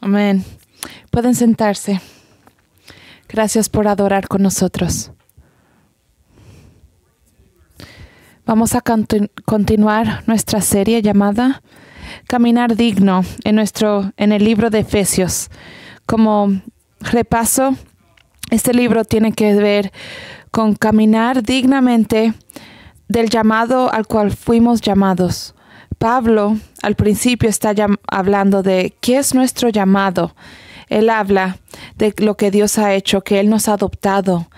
Amén. Pueden sentarse. Gracias por adorar con nosotros. Vamos a continuar nuestra serie llamada Caminar Digno en el libro de Efesios. Como repaso, este libro tiene que ver con caminar dignamente del llamado al cual fuimos llamados. Pablo al principio está hablando de qué es nuestro llamado. Él habla de lo que Dios ha hecho, que Él nos ha adoptado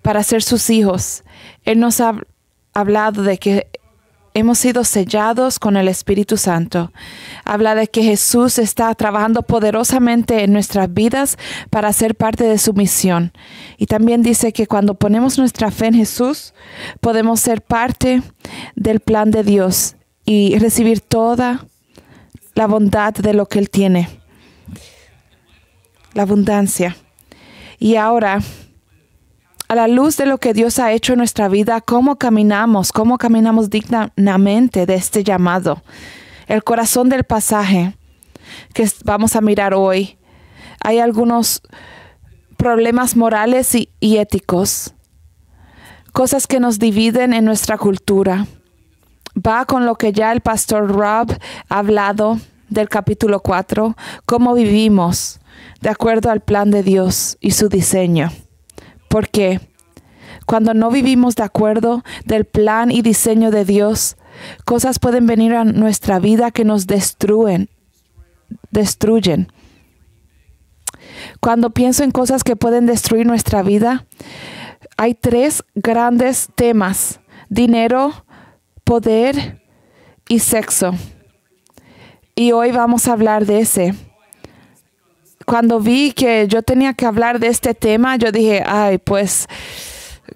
para ser sus hijos. Él nos ha hablado de que hemos sido sellados con el Espíritu Santo. Habla de que Jesús está trabajando poderosamente en nuestras vidas para ser parte de su misión. Y también dice que cuando ponemos nuestra fe en Jesús, podemos ser parte del plan de Dios y recibir toda la bondad de lo que Él tiene. La abundancia. Y ahora, a la luz de lo que Dios ha hecho en nuestra vida, ¿cómo caminamos dignamente de este llamado? El corazón del pasaje que vamos a mirar hoy. Hay algunos problemas morales y éticos, cosas que nos dividen en nuestra cultura. Va con lo que ya el pastor Rob ha hablado del capítulo 4, cómo vivimos de acuerdo al plan de Dios y su diseño. Porque cuando no vivimos de acuerdo del plan y diseño de Dios, cosas pueden venir a nuestra vida que nos destruyen. Cuando pienso en cosas que pueden destruir nuestra vida, hay 3 grandes temas: dinero, poder y sexo. Y hoy vamos a hablar de ese. Cuando vi que yo tenía que hablar de este tema, yo dije, ay, pues,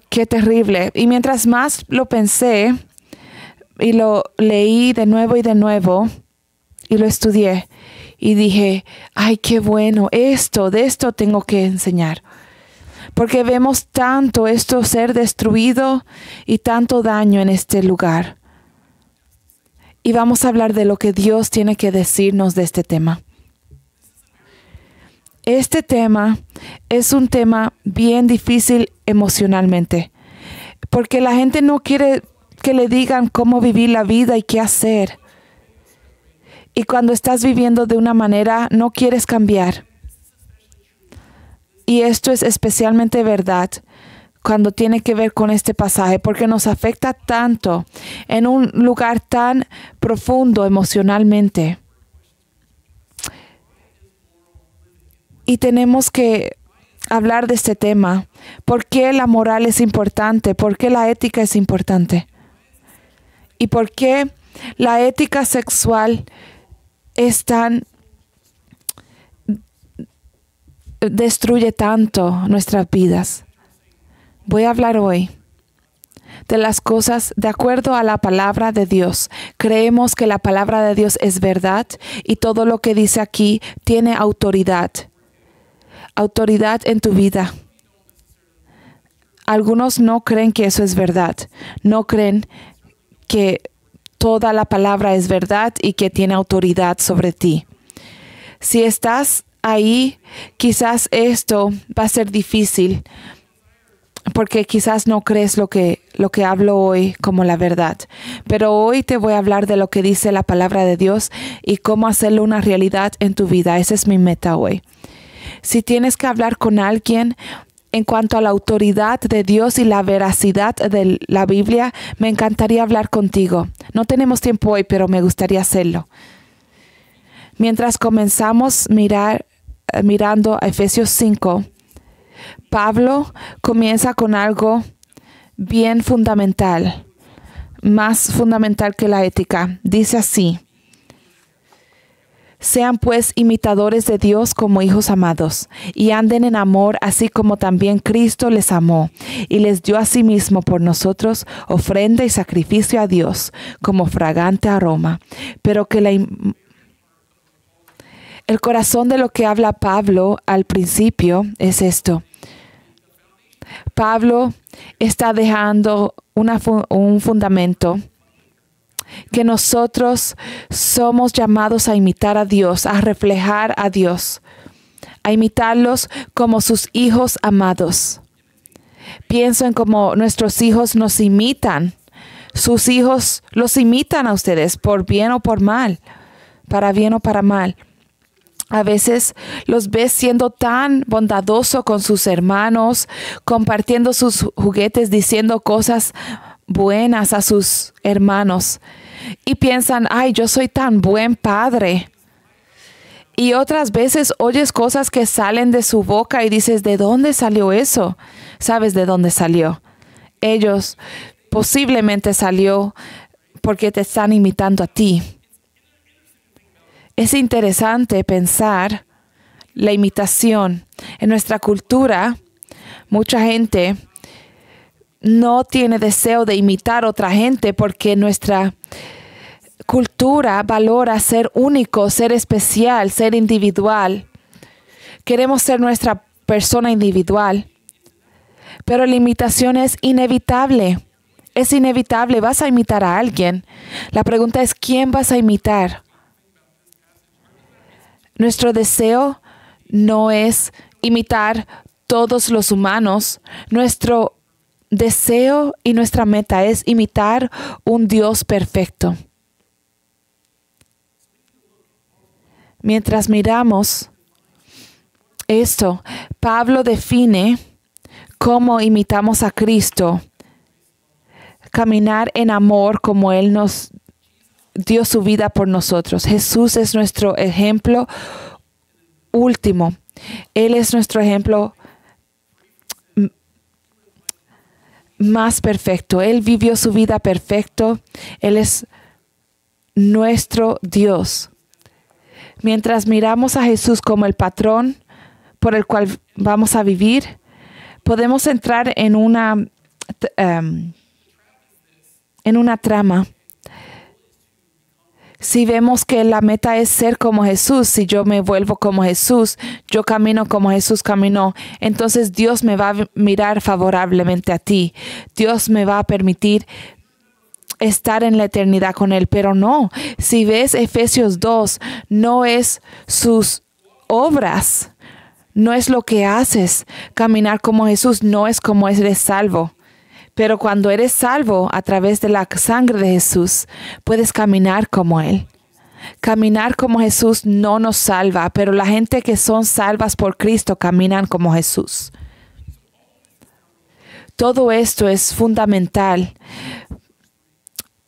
qué terrible. Y mientras más lo pensé y lo leí de nuevo y lo estudié, y dije, ay, qué bueno, de esto tengo que enseñar. Porque vemos tanto esto ser destruido y tanto daño en este lugar. Y vamos a hablar de lo que Dios tiene que decirnos de este tema. Este tema es un tema bien difícil emocionalmente, porque la gente no quiere que le digan cómo vivir la vida y qué hacer. Y cuando estás viviendo de una manera, no quieres cambiar. Y esto es especialmente verdad cuando tiene que ver con este pasaje, porque nos afecta tanto en un lugar tan profundo emocionalmente. Y tenemos que hablar de este tema. ¿Por qué la moral es importante? ¿Por qué la ética es importante? ¿Y por qué la ética sexual destruye tanto nuestras vidas? Voy a hablar hoy de las cosas de acuerdo a la palabra de Dios. Creemos que la palabra de Dios es verdad y todo lo que dice aquí tiene autoridad. Autoridad en tu vida. Algunos no creen que eso es verdad. No creen que toda la palabra es verdad y que tiene autoridad sobre ti. Si estás ahí, quizás esto va a ser difícil, porque quizás no crees lo que hablo hoy como la verdad. Pero hoy te voy a hablar de lo que dice la palabra de Dios y cómo hacerlo una realidad en tu vida. Esa es mi meta hoy. Si tienes que hablar con alguien en cuanto a la autoridad de Dios y la veracidad de la Biblia, me encantaría hablar contigo. No tenemos tiempo hoy, pero me gustaría hacerlo. Mientras comenzamos mirando a Efesios 5, Pablo comienza con algo bien fundamental, más fundamental que la ética. Dice así: sean pues imitadores de Dios como hijos amados, y anden en amor, así como también Cristo les amó, y les dio a sí mismo por nosotros ofrenda y sacrificio a Dios, como fragante aroma. Pero que el corazón de lo que habla Pablo al principio es esto. Pablo está dejando un fundamento que nosotros somos llamados a imitar a Dios, a reflejar a Dios, a imitarlos como sus hijos amados. Pienso en cómo nuestros hijos nos imitan. Sus hijos los imitan a ustedes por bien o por mal, para bien o para mal. A veces los ves siendo tan bondadoso con sus hermanos, compartiendo sus juguetes, diciendo cosas buenas a sus hermanos. Y piensan, ay, yo soy tan buen padre. Y otras veces oyes cosas que salen de su boca y dices, ¿de dónde salió eso? ¿Sabes de dónde salió? Ellos posiblemente salió porque te están imitando a ti. Es interesante pensar la imitación. En nuestra cultura, mucha gente no tiene deseo de imitar a otra gente porque nuestra cultura valora ser único, ser especial, ser individual. Queremos ser nuestra persona individual. Pero la imitación es inevitable. Es inevitable. Vas a imitar a alguien. La pregunta es, ¿quién vas a imitar? Nuestro deseo no es imitar todos los humanos. Nuestro deseo y nuestra meta es imitar un Dios perfecto. Mientras miramos esto, Pablo define cómo imitamos a Cristo. Caminar en amor como Él nos dio su vida por nosotros. Jesús es nuestro ejemplo último. Él es nuestro ejemplo más perfecto. Él vivió su vida perfecto. Él es nuestro Dios. Mientras miramos a Jesús como el patrón por el cual vamos a vivir, podemos entrar en una trama. Si vemos que la meta es ser como Jesús, si yo me vuelvo como Jesús, yo camino como Jesús caminó, entonces Dios me va a mirar favorablemente a ti. Dios me va a permitir estar en la eternidad con Él. Pero no, si ves Efesios 2, no es sus obras, no es lo que haces. Caminar como Jesús no es como eres salvo. Pero cuando eres salvo a través de la sangre de Jesús, puedes caminar como Él. Caminar como Jesús no nos salva, pero la gente que son salvas por Cristo caminan como Jesús. Todo esto es fundamental.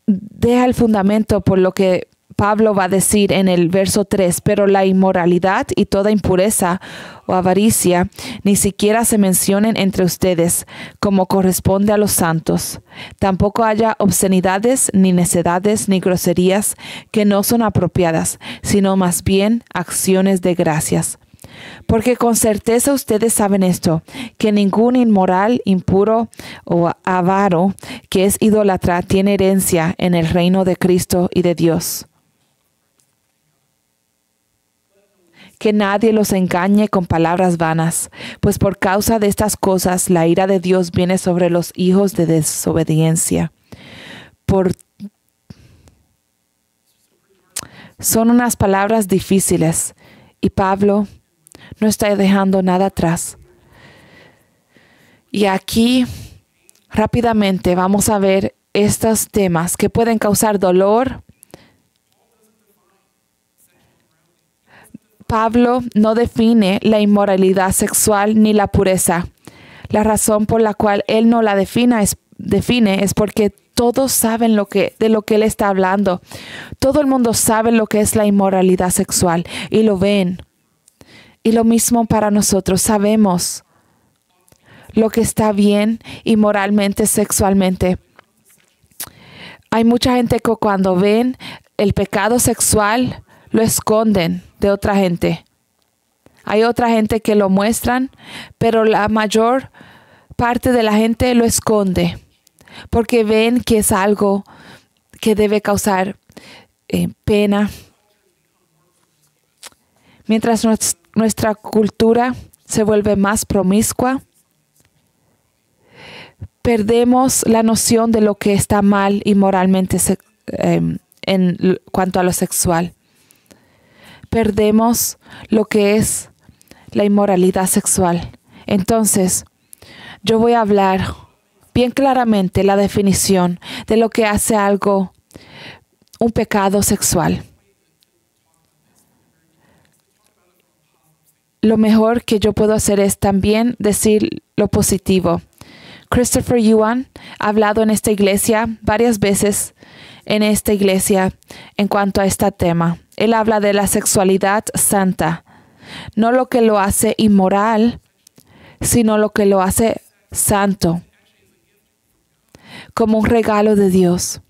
Deja el fundamento por lo que Pablo va a decir en el verso 3, pero la inmoralidad y toda impureza o avaricia ni siquiera se mencionen entre ustedes, como corresponde a los santos. Tampoco haya obscenidades, ni necedades, ni groserías que no son apropiadas, sino más bien acciones de gracias. Porque con certeza ustedes saben esto, que ningún inmoral, impuro o avaro que es idólatra tiene herencia en el reino de Cristo y de Dios. Que nadie los engañe con palabras vanas, pues por causa de estas cosas la ira de Dios viene sobre los hijos de desobediencia. Son unas palabras difíciles y Pablo no está dejando nada atrás. Y aquí rápidamente vamos a ver estos temas que pueden causar dolor. Pablo no define la inmoralidad sexual ni la pureza. La razón por la cual él no la define es porque todos saben de lo que él está hablando. Todo el mundo sabe lo que es la inmoralidad sexual y lo ven. Y lo mismo para nosotros, sabemos lo que está bien inmoralmente, sexualmente. Hay mucha gente que cuando ven el pecado sexual lo esconden de otra gente. Hay otra gente que lo muestran, pero la mayor parte de la gente lo esconde porque ven que es algo que debe causar pena. Mientras nuestra cultura se vuelve más promiscua, perdemos la noción de lo que está mal y moralmente cuanto a lo sexual. Perdemos lo que es la inmoralidad sexual. Entonces, yo voy a hablar bien claramente la definición de lo que hace algo un pecado sexual. Lo mejor que yo puedo hacer es también decir lo positivo. Christopher Yuan ha hablado en esta iglesia varias veces en cuanto a este tema. Él habla de la sexualidad santa, no lo que lo hace inmoral, sino lo que lo hace santo, como un regalo de Dios.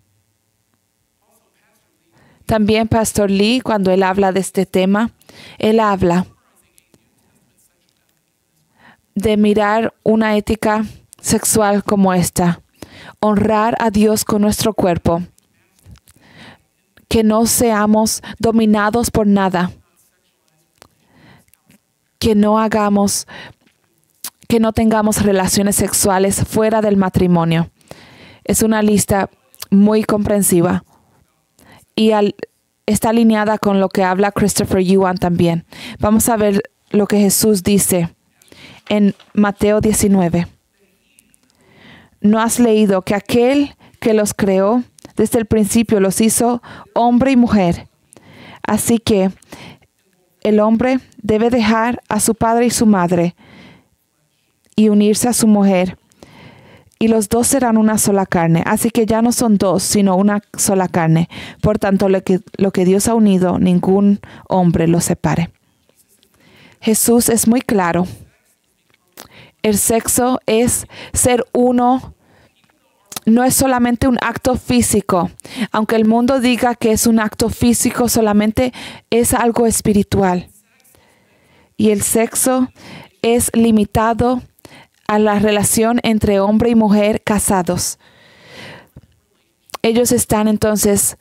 También Pastor Lee, cuando él habla de este tema, él habla de mirar una ética sexual como esta, honrar a Dios con nuestro cuerpo, que no seamos dominados por nada, que no tengamos relaciones sexuales fuera del matrimonio. Es una lista muy comprensiva y está alineada con lo que habla Christopher Yuan también. Vamos a ver lo que Jesús dice en Mateo 19. ¿No has leído que aquel que los creó desde el principio los hizo hombre y mujer? Así que el hombre debe dejar a su padre y su madre y unirse a su mujer, y los dos serán una sola carne. Así que ya no son dos, sino una sola carne. Por tanto, lo que Dios ha unido, ningún hombre lo separe. Jesús es muy claro. El sexo es ser uno. No es solamente un acto físico. Aunque el mundo diga que es un acto físico, solamente es algo espiritual. Y el sexo es limitado a la relación entre hombre y mujer casados. Ellos están entonces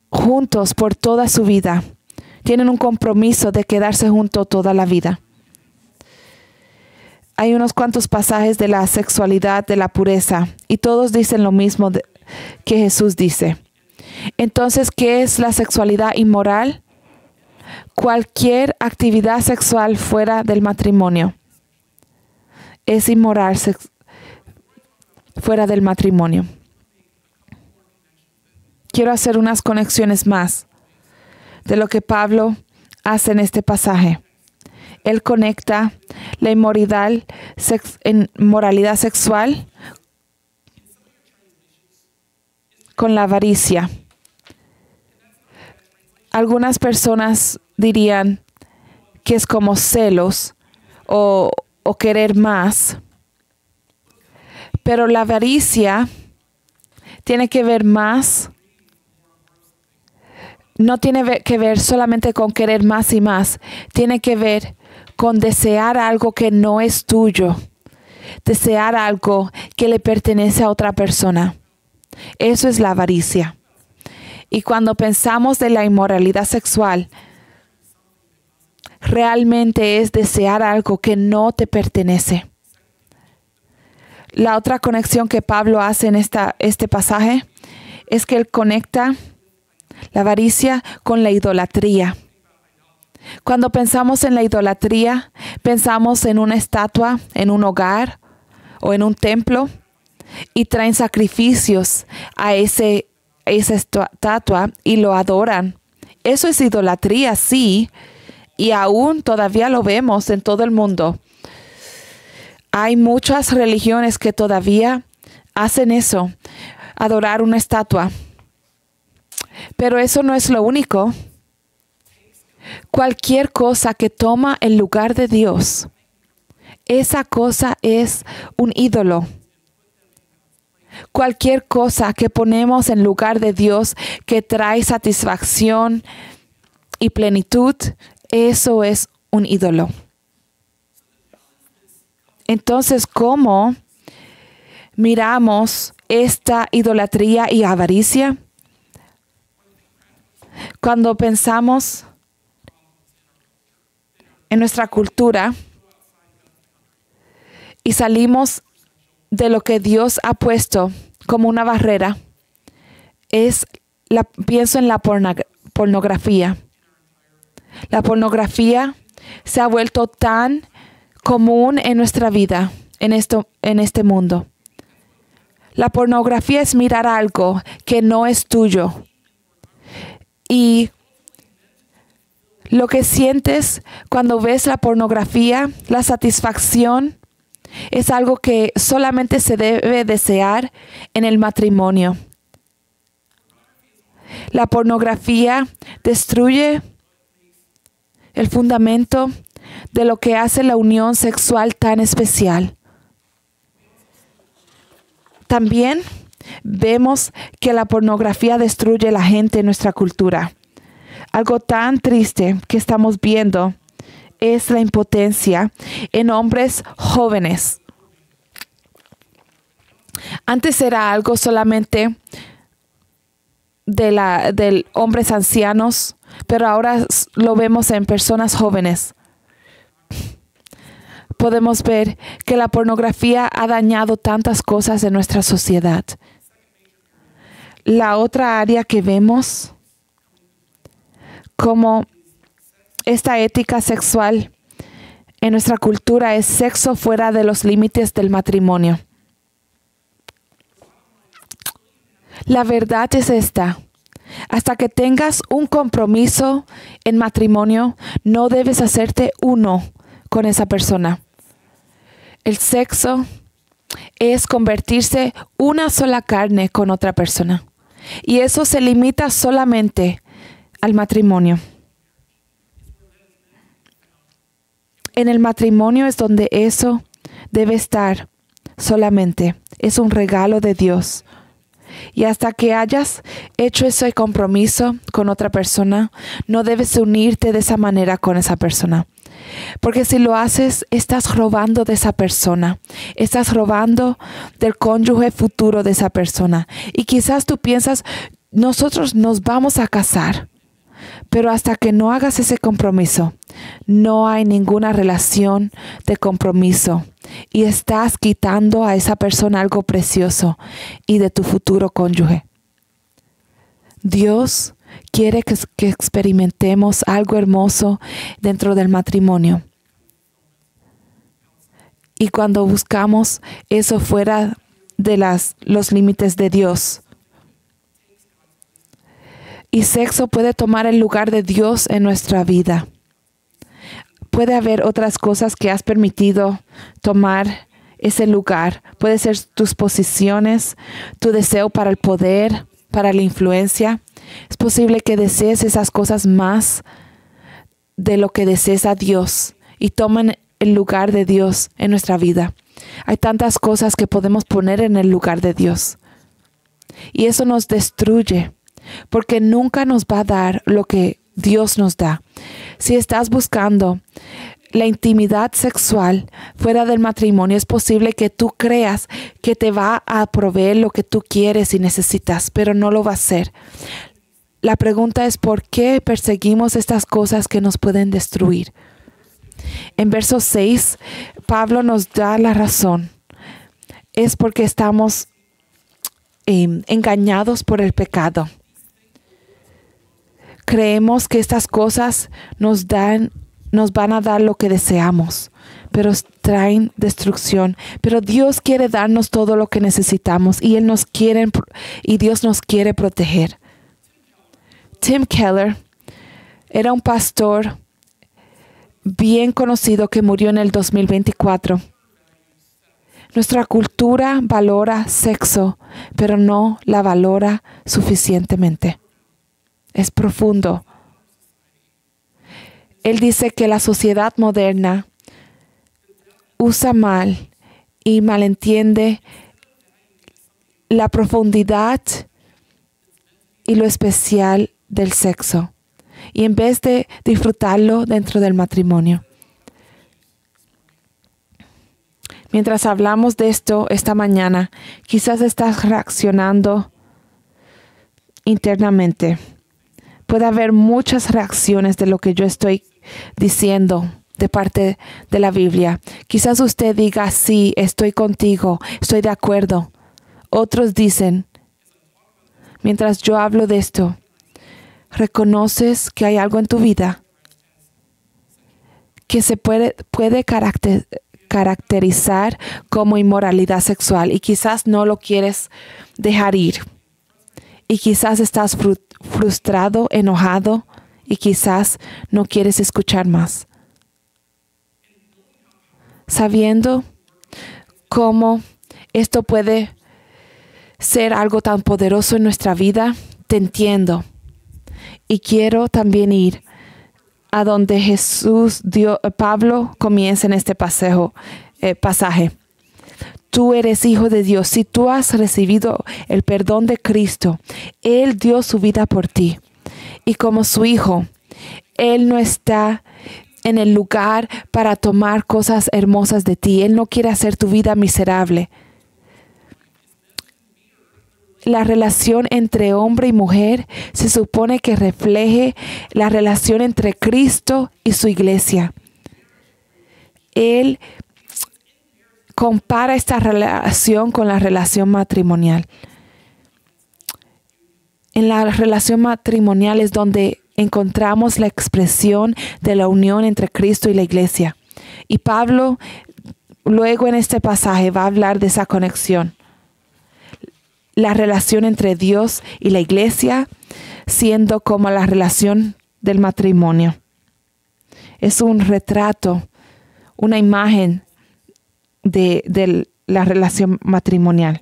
juntos por toda su vida. Tienen un compromiso de quedarse juntos toda la vida. Hay unos cuantos pasajes de la sexualidad, de la pureza, y todos dicen lo mismo que Jesús dice. Entonces, ¿qué es la sexualidad inmoral? Cualquier actividad sexual fuera del matrimonio es inmoral fuera del matrimonio. Quiero hacer unas conexiones más de lo que Pablo hace en este pasaje. Él conecta la inmoralidad sexual con la avaricia. Algunas personas dirían que es como celos o querer más. Pero la avaricia tiene que ver más. No tiene que ver solamente con querer más y más. Tiene que ver con desear algo que no es tuyo. Desear algo que le pertenece a otra persona. Eso es la avaricia. Y cuando pensamos de la inmoralidad sexual, realmente es desear algo que no te pertenece. La otra conexión que Pablo hace en este pasaje es que él conecta la avaricia con la idolatría. Cuando pensamos en la idolatría, pensamos en una estatua, en un hogar o en un templo y traen sacrificios a esa estatua y lo adoran. Eso es idolatría, sí, y aún todavía lo vemos en todo el mundo. Hay muchas religiones que todavía hacen eso, adorar una estatua. Pero eso no es lo único. Cualquier cosa que toma el lugar de Dios, esa cosa es un ídolo. Cualquier cosa que ponemos en lugar de Dios que trae satisfacción y plenitud, eso es un ídolo. Entonces, ¿cómo miramos esta idolatría y avaricia? Cuando pensamos en nuestra cultura y salimos de lo que Dios ha puesto como una barrera pienso en la pornografía. La pornografía se ha vuelto tan común en nuestra vida, en este mundo. La pornografía es mirar algo que no es tuyo. Y lo que sientes cuando ves la pornografía, la satisfacción, es algo que solamente se debe desear en el matrimonio. La pornografía destruye el fundamento de lo que hace la unión sexual tan especial. También vemos que la pornografía destruye la gente en nuestra cultura. Algo tan triste que estamos viendo es la impotencia en hombres jóvenes. Antes era algo solamente de hombres ancianos, pero ahora lo vemos en personas jóvenes. Podemos ver que la pornografía ha dañado tantas cosas en nuestra sociedad. La otra área que vemos como esta ética sexual en nuestra cultura es sexo fuera de los límites del matrimonio. La verdad es esta: hasta que tengas un compromiso en matrimonio, no debes hacerte uno con esa persona. El sexo es convertirse una sola carne con otra persona. Y eso se limita solamente al matrimonio. En el matrimonio es donde eso debe estar solamente. Es un regalo de Dios. Y hasta que hayas hecho ese compromiso con otra persona, no debes unirte de esa manera con esa persona. Porque si lo haces, estás robando de esa persona. Estás robando del cónyuge futuro de esa persona. Y quizás tú piensas, nosotros nos vamos a casar. Pero hasta que no hagas ese compromiso, no hay ninguna relación de compromiso. Y estás quitando a esa persona algo precioso y de tu futuro cónyuge. Dios quiere que experimentemos algo hermoso dentro del matrimonio. Y cuando buscamos eso fuera de los límites de Dios. Y sexo puede tomar el lugar de Dios en nuestra vida. Puede haber otras cosas que has permitido tomar ese lugar. Puede ser tus posiciones, tu deseo para el poder, para la influencia. Es posible que desees esas cosas más de lo que desees a Dios y toman el lugar de Dios en nuestra vida. Hay tantas cosas que podemos poner en el lugar de Dios. Y eso nos destruye, porque nunca nos va a dar lo que Dios nos da. Si estás buscando la intimidad sexual fuera del matrimonio, es posible que tú creas que te va a proveer lo que tú quieres y necesitas, pero no lo va a hacer. La pregunta es, ¿por qué perseguimos estas cosas que nos pueden destruir? En verso 6, Pablo nos da la razón. Es porque estamos engañados por el pecado. Creemos que estas cosas nos van a dar lo que deseamos, pero traen destrucción. Pero Dios quiere darnos todo lo que necesitamos y Dios nos quiere proteger. Tim Keller era un pastor bien conocido que murió en el 2024. Nuestra cultura valora sexo, pero no la valora suficientemente. Es profundo. Él dice que la sociedad moderna usa mal y malentiende la profundidad y lo especial del sexo, y en vez de disfrutarlo dentro del matrimonio. Mientras hablamos de esto esta mañana, quizás estás reaccionando internamente. Puede haber muchas reacciones de lo que yo estoy diciendo de parte de la Biblia. Quizás usted diga, sí, estoy contigo, estoy de acuerdo. Otros dicen, mientras yo hablo de esto, ¿reconoces que hay algo en tu vida que se puede caracterizar como inmoralidad sexual y quizás no lo quieres dejar ir? Y quizás estás frustrado, enojado y quizás no quieres escuchar más. Sabiendo cómo esto puede ser algo tan poderoso en nuestra vida, te entiendo. Y quiero también ir a donde Pablo comienza en este pasaje. Tú eres hijo de Dios. Si tú has recibido el perdón de Cristo, Él dio su vida por ti. Y como su hijo, Él no está en el lugar para tomar cosas hermosas de ti. Él no quiere hacer tu vida miserable. La relación entre hombre y mujer se supone que refleje la relación entre Cristo y su iglesia. Él compara esta relación con la relación matrimonial. En la relación matrimonial es donde encontramos la expresión de la unión entre Cristo y la iglesia. Y Pablo, luego en este pasaje, va a hablar de esa conexión. La relación entre Dios y la iglesia siendo como la relación del matrimonio. Es un retrato, una imagen de la relación matrimonial.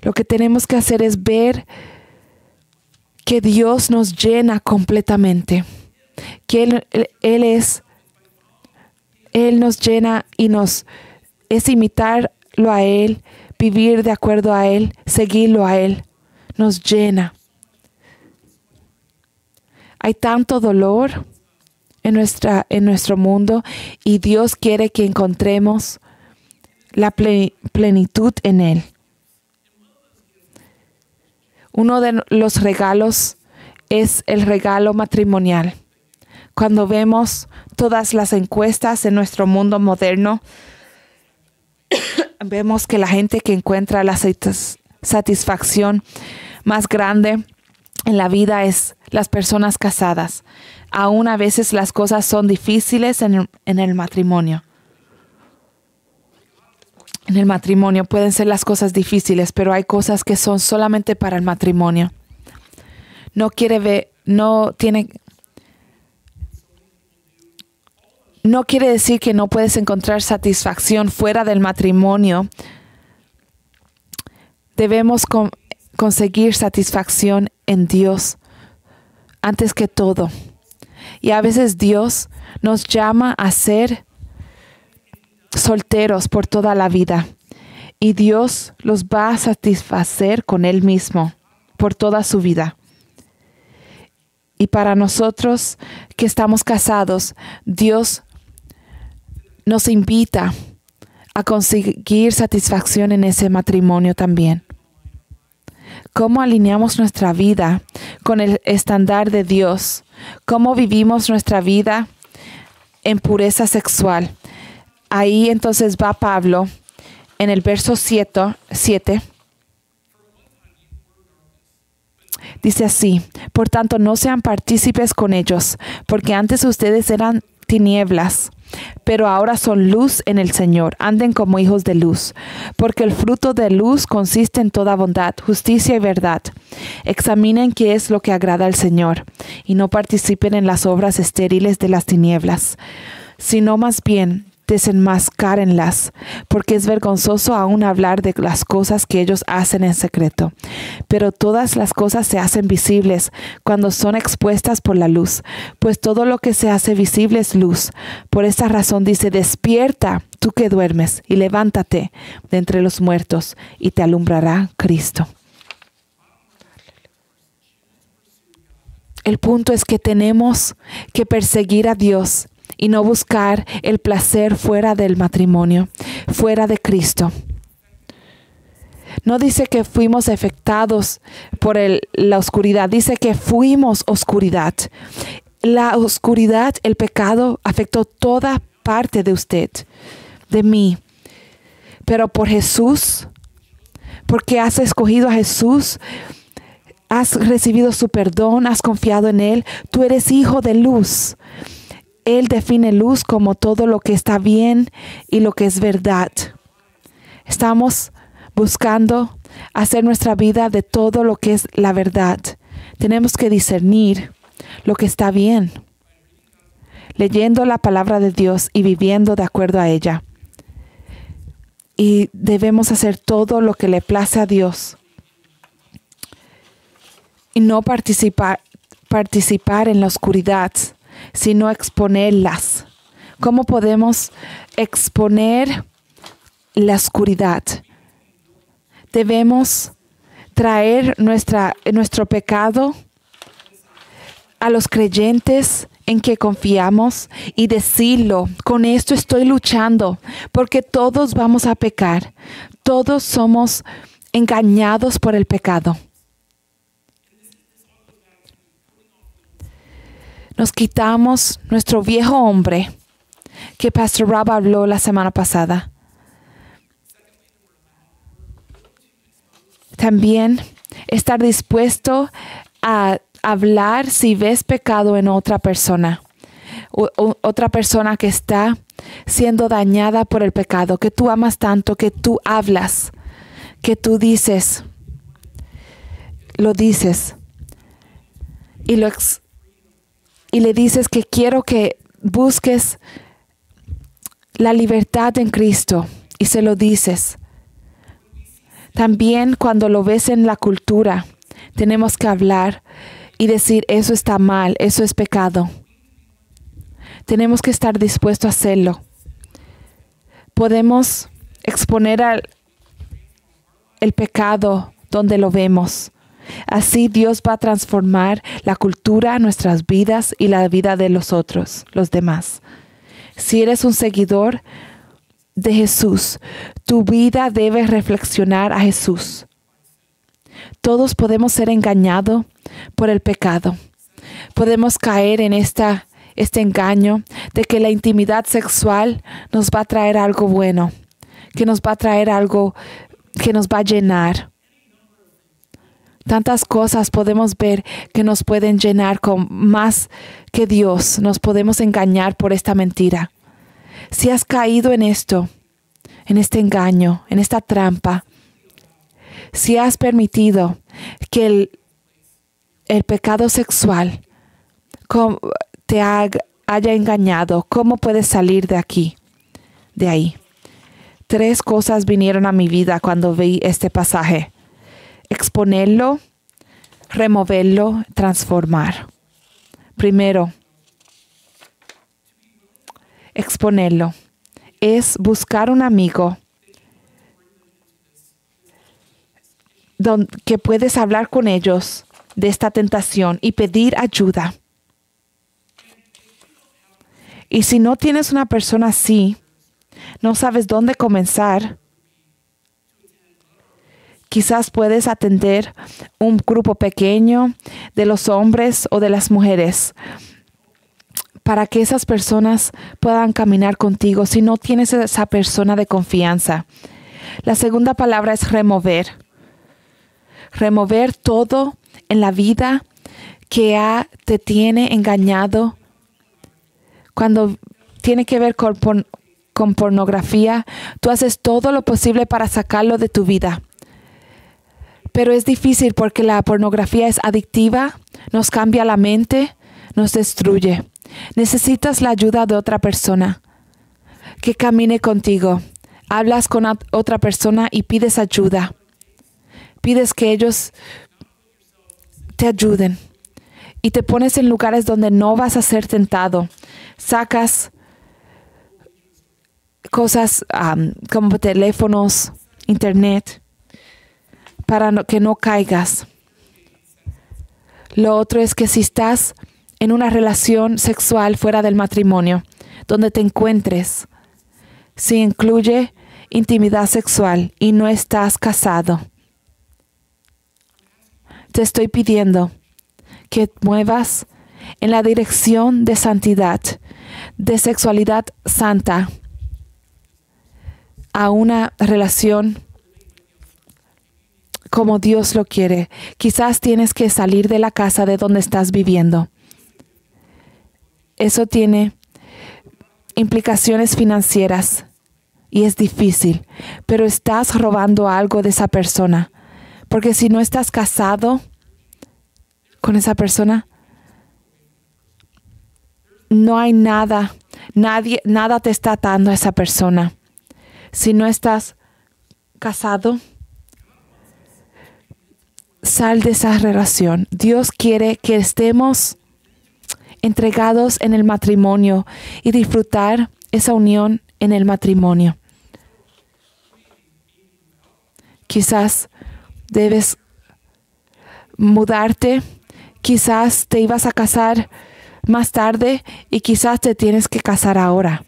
Lo que tenemos que hacer es ver que Dios nos llena completamente, que Él nos llena y es imitarlo a Él, vivir de acuerdo a Él, seguirlo a Él, nos llena. Hay tanto dolor en nuestro mundo y Dios quiere que encontremos la plenitud en Él. Uno de los regalos es el regalo matrimonial. Cuando vemos todas las encuestas en nuestro mundo moderno, vemos que la gente que encuentra la satisfacción más grande en la vida es las personas casadas. Aún a veces las cosas son difíciles en el matrimonio. En el matrimonio pueden ser las cosas difíciles, pero hay cosas que son solamente para el matrimonio. No quiere decir que no puedes encontrar satisfacción fuera del matrimonio. Debemos conseguir satisfacción en Dios antes que todo. Y a veces Dios nos llama a ser solteros por toda la vida. Y Dios los va a satisfacer con Él mismo por toda su vida. Y para nosotros que estamos casados, Dios nos invita a conseguir satisfacción en ese matrimonio también. ¿Cómo alineamos nuestra vida con el estándar de Dios? ¿Cómo vivimos nuestra vida en pureza sexual? Ahí entonces va Pablo en el verso 7. Dice así: por tanto, no sean partícipes con ellos, porque antes ustedes eran tinieblas, pero ahora son luz en el Señor. Anden como hijos de luz, porque el fruto de luz consiste en toda bondad, justicia y verdad. Examinen qué es lo que agrada al Señor, y no participen en las obras estériles de las tinieblas, sino más bien desenmascárenlas, porque es vergonzoso aún hablar de las cosas que ellos hacen en secreto. Pero todas las cosas se hacen visibles cuando son expuestas por la luz, pues todo lo que se hace visible es luz. Por esta razón dice: despierta, tú que duermes, y levántate de entre los muertos, y te alumbrará Cristo. El punto es que tenemos que perseguir a Dios y no buscar el placer fuera del matrimonio, fuera de Cristo. No dice que fuimos afectados por la oscuridad, dice que fuimos oscuridad. La oscuridad, el pecado, afectó toda parte de usted, de mí. Pero por Jesús, porque has escogido a Jesús, has recibido su perdón, has confiado en Él, tú eres hijo de luz. Él define luz como todo lo que está bien y lo que es verdad. Estamos buscando hacer nuestra vida de todo lo que es la verdad. Tenemos que discernir lo que está bien, leyendo la palabra de Dios y viviendo de acuerdo a ella. Y debemos hacer todo lo que le place a Dios y no participar en la oscuridad, sino exponerlas. ¿Cómo podemos exponer la oscuridad? Debemos traer nuestro pecado a los creyentes en que confiamos y decirlo: con esto estoy luchando, porque todos vamos a pecar. Todos somos engañados por el pecado. Nos quitamos nuestro viejo hombre que Pastor Rob habló la semana pasada. También estar dispuesto a hablar si ves pecado en otra persona. Otra persona que está siendo dañada por el pecado, que tú amas tanto, que tú hablas, que tú dices, lo dices y le dices que quiero que busques la libertad en Cristo, y se lo dices. También cuando lo ves en la cultura, tenemos que hablar y decir: eso está mal, eso es pecado. Tenemos que estar dispuestos a hacerlo. Podemos exponer el pecado donde lo vemos. Así Dios va a transformar la cultura, nuestras vidas y la vida de los otros, los demás. Si eres un seguidor de Jesús, tu vida debe reflexionar a Jesús. Todos podemos ser engañados por el pecado. Podemos caer en este engaño de que la intimidad sexual nos va a traer algo bueno, que nos va a traer algo que nos va a llenar. Tantas cosas podemos ver que nos pueden llenar con más que Dios. Nos podemos engañar por esta mentira. Si has caído en esto, en este engaño, en esta trampa, si has permitido que el pecado sexual te haya engañado, ¿cómo puedes salir de ahí? 3 cosas vinieron a mi vida cuando vi este pasaje: exponerlo, removerlo, transformar. Primero, exponerlo es buscar un amigo que puedes hablar con ellos de esta tentación y pedir ayuda. Y si no tienes una persona así, no sabes dónde comenzar, quizás puedes atender un grupo pequeño de los hombres o de las mujeres para que esas personas puedan caminar contigo si no tienes esa persona de confianza. La segunda palabra es remover. Remover todo en la vida que te tiene engañado. Cuando tiene que ver con pornografía, tú haces todo lo posible para sacarlo de tu vida. Pero es difícil porque la pornografía es adictiva, nos cambia la mente, nos destruye. Necesitas la ayuda de otra persona que camine contigo. Hablas con otra persona y pides ayuda. Pides que ellos te ayuden. Y te pones en lugares donde no vas a ser tentado. Sacas cosas como teléfonos, internet, para que no caigas. Lo otro es que si estás en una relación sexual fuera del matrimonio, donde te encuentres, si incluye intimidad sexual y no estás casado, te estoy pidiendo que muevas en la dirección de santidad, de sexualidad santa. a una relación como Dios lo quiere. Quizás tienes que salir de la casa de donde estás viviendo. Eso tiene implicaciones financieras y es difícil, pero estás robando algo de esa persona. Porque si no estás casado con esa persona, no hay nada te está atando a esa persona. Si no estás casado, sal de esa relación. Dios quiere que estemos entregados en el matrimonio y disfrutar esa unión en el matrimonio. Quizás debes mudarte, quizás te ibas a casar más tarde y quizás te tienes que casar ahora.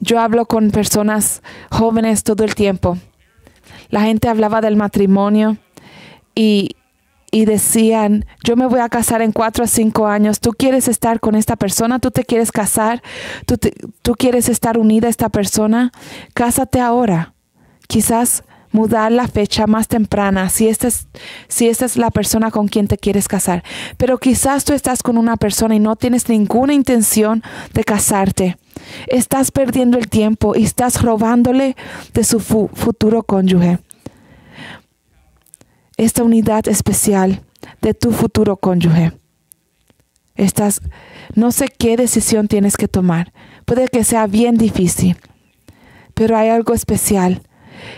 Yo hablo con personas jóvenes todo el tiempo. La gente hablaba del matrimonio y decían, yo me voy a casar en 4 a 5 años. ¿Tú quieres estar con esta persona? ¿Tú te quieres casar? ¿Tú quieres estar unida a esta persona? Cásate ahora. Quizás mudar la fecha más temprana si esta es la persona con quien te quieres casar. Pero quizás tú estás con una persona y no tienes ninguna intención de casarte. Estás perdiendo el tiempo y estás robándole de su futuro cónyuge. Esta unidad especial de tu futuro cónyuge. No sé qué decisión tienes que tomar. Puede que sea bien difícil, pero hay algo especial.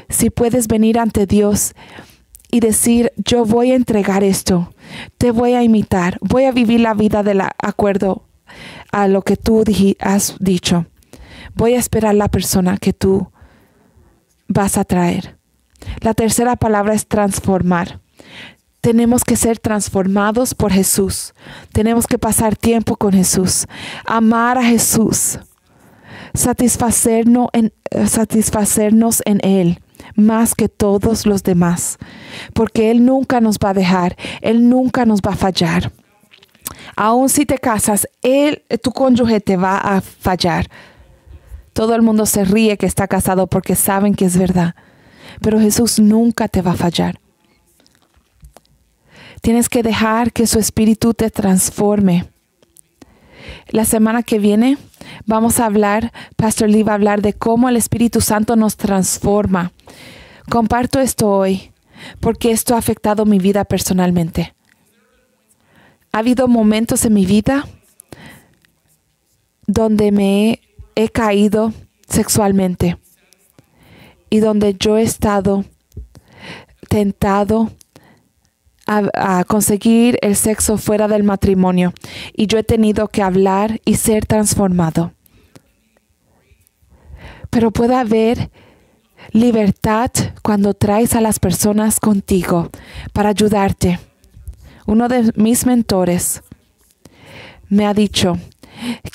Si puedes venir ante Dios y decir, yo voy a entregar esto, te voy a imitar, voy a vivir la vida de acuerdo a lo que tú has dicho. Voy a esperar la persona que tú vas a traer. La tercera palabra es transformar. Tenemos que ser transformados por Jesús. Tenemos que pasar tiempo con Jesús, amar a Jesús, satisfacernos en Él más que todos los demás, porque Él nunca nos va a dejar, Él nunca nos va a fallar. Aún si te casas, tu cónyuge te va a fallar. Todo el mundo se ríe que está casado porque saben que es verdad, pero Jesús nunca te va a fallar. Tienes que dejar que su espíritu te transforme. La semana que viene vamos a hablar, Pastor Lee va a hablar de cómo el Espíritu Santo nos transforma. Comparto esto hoy porque esto ha afectado mi vida personalmente. Ha habido momentos en mi vida donde me he caído sexualmente y donde yo he estado tentado a conseguir el sexo fuera del matrimonio y yo he tenido que hablar y ser transformado. Pero puede haber libertad cuando traes a las personas contigo para ayudarte. Uno de mis mentores me ha dicho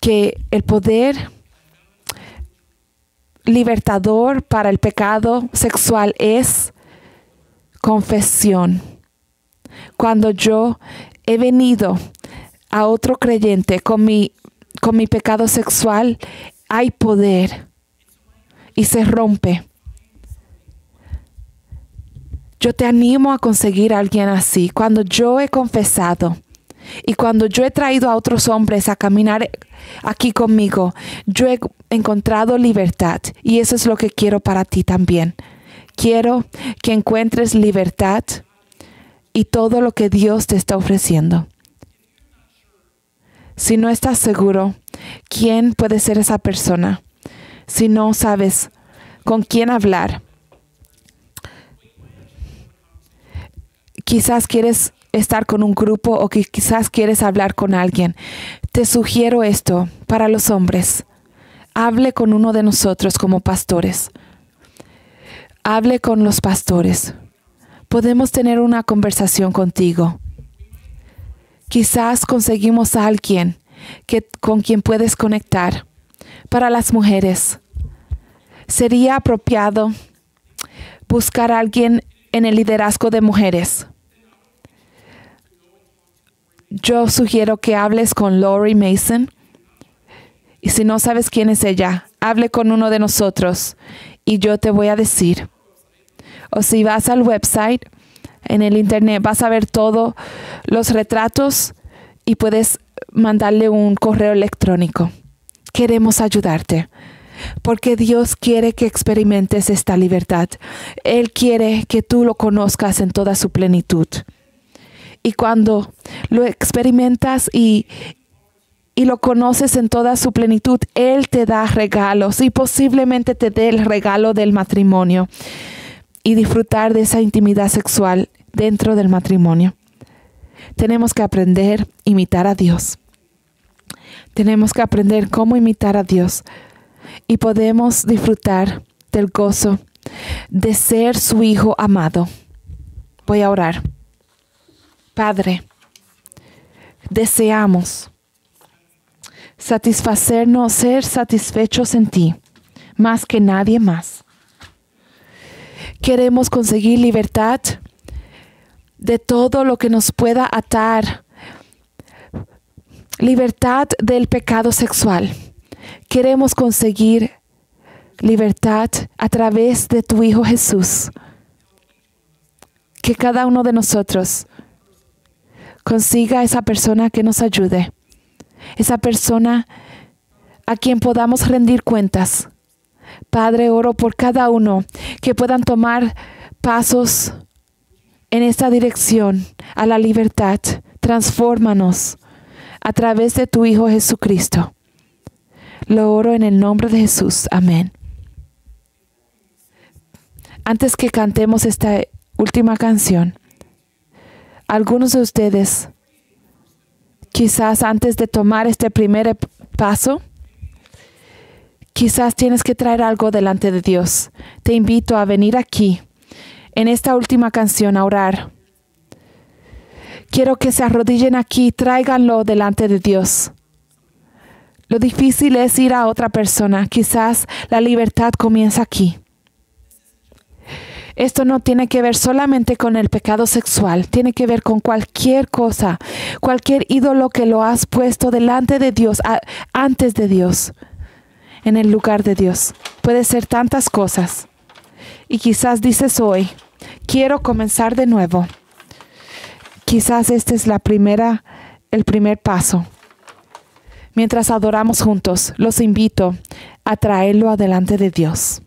que el poder libertador para el pecado sexual es confesión. Cuando yo he venido a otro creyente con mi pecado sexual, hay poder y se rompe. Yo te animo a conseguir a alguien así. Cuando yo he confesado y cuando yo he traído a otros hombres a caminar aquí conmigo, yo he encontrado libertad y eso es lo que quiero para ti también. Quiero que encuentres libertad y todo lo que Dios te está ofreciendo. Si no estás seguro, ¿quién puede ser esa persona? Si no sabes con quién hablar, quizás quieres estar con un grupo o que quizás quieres hablar con alguien. Te sugiero esto para los hombres. Hable con uno de nosotros como pastores. Hable con los pastores. Podemos tener una conversación contigo. Quizás conseguimos a alguien con quien puedes conectar. Para las mujeres, sería apropiado buscar a alguien en el liderazgo de mujeres. Yo sugiero que hables con Lori Mason. Y si no sabes quién es ella, hable con uno de nosotros y yo te voy a decir. O si vas al website, en el internet, vas a ver todos los retratos y puedes mandarle un correo electrónico. Queremos ayudarte, porque Dios quiere que experimentes esta libertad. Él quiere que tú lo conozcas en toda su plenitud. Y cuando lo experimentas y lo conoces en toda su plenitud, Él te da regalos y posiblemente te dé el regalo del matrimonio y disfrutar de esa intimidad sexual dentro del matrimonio. Tenemos que aprender a imitar a Dios. Tenemos que aprender cómo imitar a Dios y podemos disfrutar del gozo de ser su hijo amado. Voy a orar. Padre, deseamos satisfacernos, ser satisfechos en ti, más que nadie más. Queremos conseguir libertad de todo lo que nos pueda atar. Libertad del pecado sexual. Queremos conseguir libertad a través de tu Hijo Jesús. Que cada uno de nosotros consiga esa persona que nos ayude. Esa persona a quien podamos rendir cuentas. Padre, oro por cada uno que puedan tomar pasos en esta dirección a la libertad. Transfórmanos a través de tu Hijo Jesucristo. Lo oro en el nombre de Jesús. Amén. Antes que cantemos esta última canción, algunos de ustedes, quizás antes de tomar este primer paso, quizás tienes que traer algo delante de Dios. Te invito a venir aquí, en esta última canción, a orar. Quiero que se arrodillen aquí, tráiganlo delante de Dios. Lo difícil es ir a otra persona. Quizás la libertad comienza aquí. Esto no tiene que ver solamente con el pecado sexual. Tiene que ver con cualquier cosa, cualquier ídolo que lo has puesto delante de Dios, antes de Dios, en el lugar de Dios. Puede ser tantas cosas. Y quizás dices hoy, quiero comenzar de nuevo. Quizás este es el primer paso. Mientras adoramos juntos, los invito a traerlo adelante de Dios.